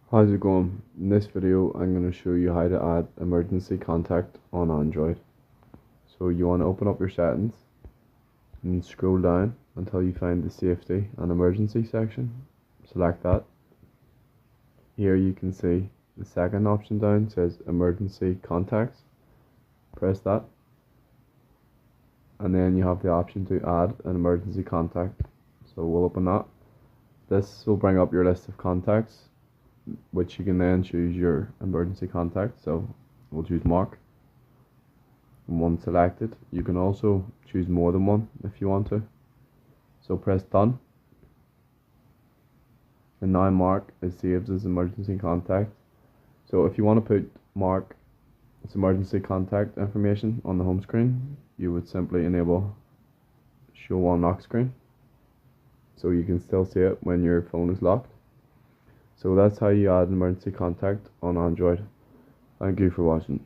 How's it going? In this video I'm going to show you how to add emergency contact on Android. So you want to open up your settings and scroll down until you find the safety and emergency section. Select that. Here you can see the second option down says emergency contacts. Press that and then you have the option to add an emergency contact. So we'll open that. This will bring up your list of contacts, which you can then choose your emergency contact. So we'll choose Mark. And once selected, you can also choose more than one if you want to. So press done. And now Mark is saved as emergency contact. So if you want to put Mark's emergency contact information on the home screen, you would simply enable show on lock screen, so you can still see it when your phone is locked. So that's how you add an emergency contact on Android. Thank you for watching.